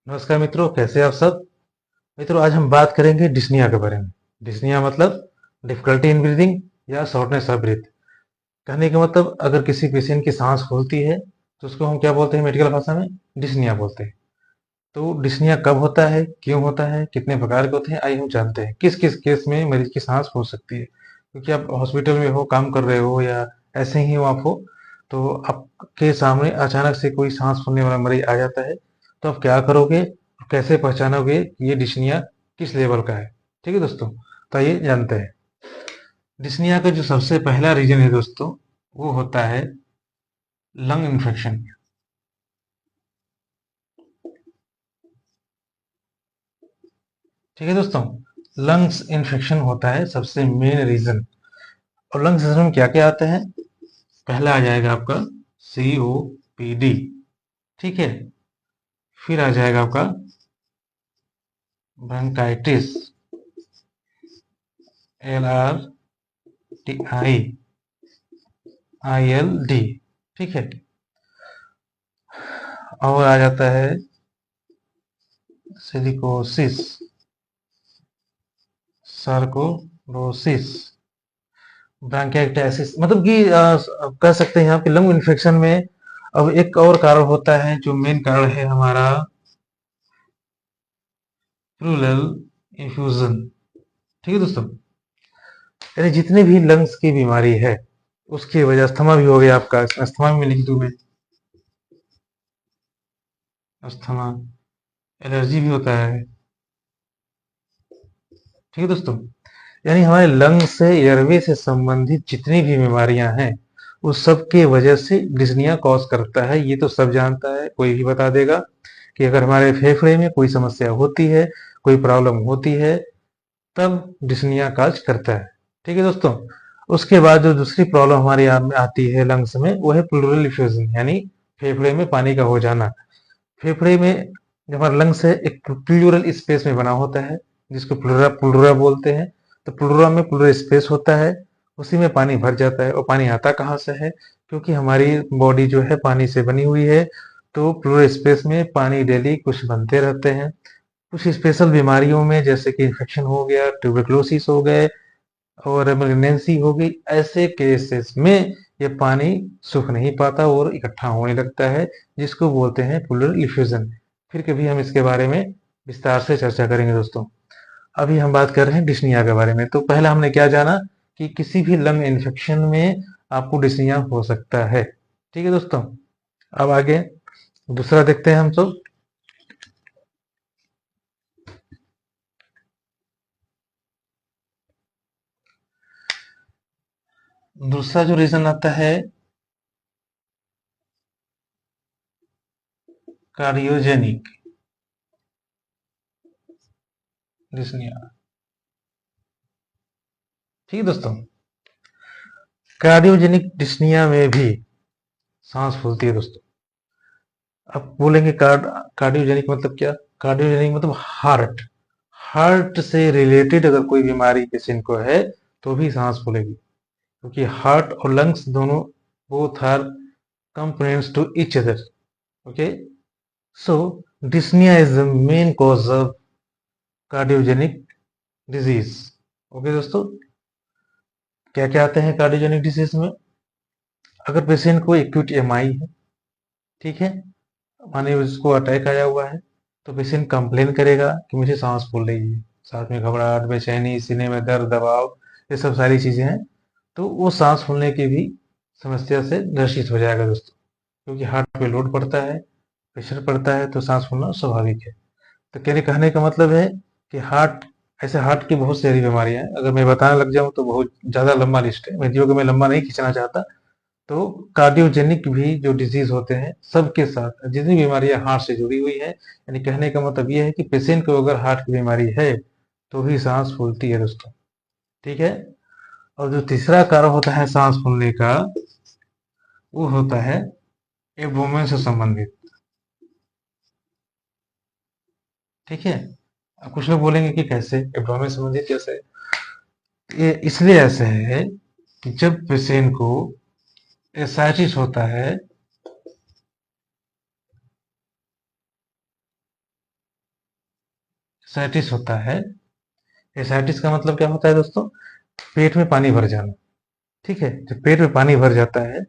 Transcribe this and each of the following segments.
नमस्कार मित्रों, कैसे आप सब। मित्रों, आज हम बात करेंगे डिस्निया के बारे में। डिस्निया मतलब डिफिकल्टी इन ब्रीदिंग या शॉर्टनेस ऑफ ब्रीथ। कहने का मतलब अगर किसी पेशेंट की सांस फूलती है तो उसको हम क्या बोलते हैं मेडिकल भाषा में? डिस्निया बोलते हैं। तो डिस्निया कब होता है, क्यों होता है, कितने प्रकार के होते हैं, आइए हम जानते हैं किस किस केस में मरीज की सांस फूल सकती है। क्योंकि आप हॉस्पिटल में हो, काम कर रहे हो या ऐसे ही हो आप हो, तो आपके सामने अचानक से कोई सांस फूलने वाला मरीज आ जाता है, तो आप क्या करोगे, कैसे पहचानोगे कि ये डिस्निया किस लेवल का है। ठीक है दोस्तों, तो आइए जानते हैं। डिस्निया का जो सबसे पहला रीजन है दोस्तों, वो होता है लंग इन्फेक्शन। ठीक है दोस्तों, लंग्स इन्फेक्शन होता है सबसे मेन रीजन। और लंग्स इन्फेक्शन में क्या क्या आता है? पहला आ जाएगा आपका COPD। ठीक है। फिर आ जाएगा आपका ब्रोंकाइटिस, LRTI, ILD। ठीक है। और आ जाता है सिलिकोसिस, सार्कोलोसिस, ब्रोंकाइटिस। मतलब कि कह सकते हैं यहाँ पे लंग इन्फेक्शन में अब एक और कारण होता है जो मेन कारण है हमारा प्लूरल इफ्यूजन। ठीक है दोस्तों, यानी जितने भी लंग्स की बीमारी है उसकी वजह अस्थमा भी हो गया आपका। अस्थमा में लिख दूं मैं, अस्थमा, एलर्जी भी होता है। ठीक है दोस्तों, यानी हमारे लंग से, एयरवे से संबंधित जितनी भी बीमारियां हैं उस सब के वजह से डिस्निया कॉज करता है। ये तो सब जानता है, कोई भी बता देगा कि अगर हमारे फेफड़े में कोई समस्या होती है, कोई प्रॉब्लम होती है, तब डिस्निया काज करता है। ठीक है दोस्तों, उसके बाद जो दूसरी प्रॉब्लम हमारे यहाँ में आती है लंग्स में, वो है प्लूरल इफ्यूजन, यानी फेफड़े में पानी का हो जाना। फेफड़े में जब हमारा लंग्स है एक प्लूरल स्पेस में बना होता है, जिसको प्लूरा प्लूरा बोलते हैं। तो प्लूरा में प्लूरल स्पेस होता है, उसी में पानी भर जाता है। और पानी आता कहाँ से है? क्योंकि हमारी बॉडी जो है पानी से बनी हुई है, तो प्लूरल स्पेस में पानी डेली कुछ बनते रहते हैं। कुछ स्पेशल बीमारियों में जैसे कि इन्फेक्शन हो गया, ट्यूबरक्लोसिस हो गए और प्रेगनेंसी हो गई, ऐसे केसेस में ये पानी सूख नहीं पाता और इकट्ठा होने लगता है, जिसको बोलते हैं प्लूरल इफ्यूजन। फिर कभी हम इसके बारे में विस्तार से चर्चा करेंगे दोस्तों। अभी हम बात कर रहे हैं डिस्निया के बारे में। तो पहला हमने क्या जाना कि किसी भी लंग इन्फेक्शन में आपको डिस्निया हो सकता है। ठीक है दोस्तों, अब आगे दूसरा देखते हैं हम सब। दूसरा जो रीजन आता है कार्डियोजेनिक डिस्निया। ठीक है दोस्तों, कार्डियोजेनिक डिस्निया में भी सांस फूलती है दोस्तों। अब बोलेंगे कार्डियोजेनिक मतलब क्या? कार्डियोजेनिक मतलब हार्ट, हार्ट से रिलेटेड अगर कोई बीमारी पेशेंट को है तो भी सांस फूलेगी। क्योंकि हार्ट और लंग्स दोनों both are components to each other. Okay, so dyspnoea is the main cause of cardiogenic disease. Okay दोस्तों, क्या क्या आते हैं कार्डियोजेनिक डिजीज में? अगर पेशेंट को एक्यूट एमआई है, ठीक है, माने उसको अटैक आया हुआ है, तो पेशेंट कंप्लेन करेगा कि मुझे सांस फूल रही है, साथ में घबराहट, बेचैनी, सीने में दर्द, दबाव, ये सब सारी चीजें हैं। तो वो सांस फूलने की भी समस्या से ग्रसित हो जाएगा दोस्तों। क्योंकि हार्ट पे लोड पड़ता है, प्रेशर पड़ता है, तो सांस फूलना स्वाभाविक है। तो कहने का मतलब है कि हार्ट, ऐसे हार्ट की बहुत सारी बीमारियां हैं। अगर मैं बताने लग जाऊं तो बहुत ज्यादा लंबा लिस्ट है, वीडियो को मैं लंबा नहीं खींचना चाहता। तो कार्डियोजेनिक भी जो डिजीज होते हैं सबके साथ जितनी बीमारियां हार्ट से जुड़ी हुई है, यानी कहने का मतलब ये है कि पेशेंट को अगर हार्ट की बीमारी है तो भी सांस फूलती है दोस्तों। ठीक है। और जो तीसरा कारण होता है सांस फूलने का, वो होता है एब्डोमेन से संबंधित। ठीक है। अब कुछ लोग बोलेंगे कि कैसे एब्डोमेन से संबंधित, कैसे? ये इसलिए ऐसे है कि जब पेशेंट को एसाइटिस होता है, एसाइटिस होता है। एसाइटिस का मतलब क्या होता है दोस्तों? पेट में पानी भर जाना। ठीक है, जब पेट में पानी भर जाता है,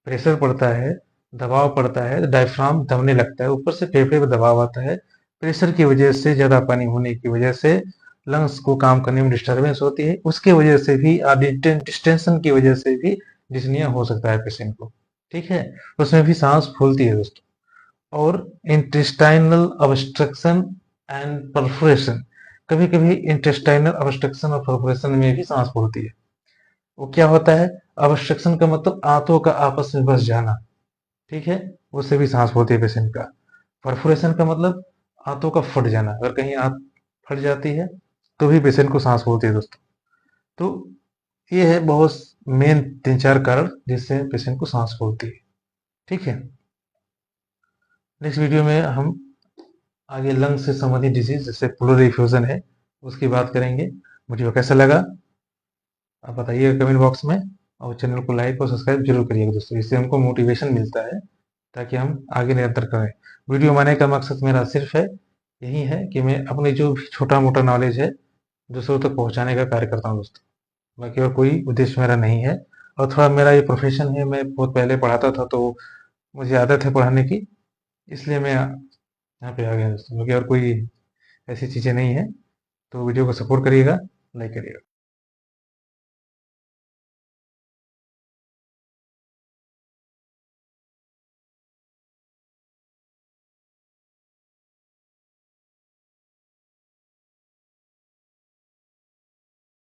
प्रेशर पड़ता है, दबाव पड़ता है, तो डायफ्राम दबने लगता है, ऊपर से फेफड़े पर दबाव आता है, प्रेशर की वजह से, ज़्यादा पानी होने की वजह से लंग्स को काम करने में डिस्टर्बेंस होती है, उसके वजह से भी डिस्टेंशन की वजह से भी डिस्निया हो सकता है पेशेंट को। ठीक है, उसमें भी सांस फूलती है दोस्तों। और इंटेस्टाइनल ऑब्स्ट्रक्शन एंड परफोरेशन, कभी कभी इंटेस्टाइनल ऑब्स्ट्रक्शन और परफोरेशन में भी सांस फूलती है। वो क्या होता है? ऑब्स्ट्रक्शन का मतलब आंतों का आपस में बस जाना। ठीक है, उससे भी सांस फूलती है पेशेंट का। परफोरेशन का मतलब आंतों का फट जाना, अगर कहीं आंत फट जाती है तो भी पेशेंट को सांस फूलती है दोस्तों। तो ये है बहुत मेन 3-4 कारण जिससे पेशेंट को सांस फूलती है। ठीक है, नेक्स्ट वीडियो में हम आगे लंग से संबंधित डिजीज जैसे प्लूरल इफ्यूजन है उसकी बात करेंगे। वीडियो कैसा लगा आप बताइएगा कमेंट बॉक्स में, और चैनल को लाइक और सब्सक्राइब जरूर करिएगा दोस्तों, इससे हमको मोटिवेशन मिलता है ताकि हम आगे निरंतर करें। वीडियो बनाने का मकसद मेरा सिर्फ है यही है कि मैं अपने जो भी छोटा मोटा नॉलेज है दूसरों तक पहुंचाने का कार्य करता हूँ दोस्तों। बाकी और कोई उद्देश्य मेरा नहीं है। और थोड़ा मेरा ये प्रोफेशन है, मैं बहुत पहले पढ़ाता था तो मुझे आदत है पढ़ाने की, इसलिए मैं यहाँ पे आ गया दोस्तों। बाकी और कोई ऐसी चीज़ें नहीं है। तो वीडियो को सपोर्ट करिएगा, लाइक करिएगा।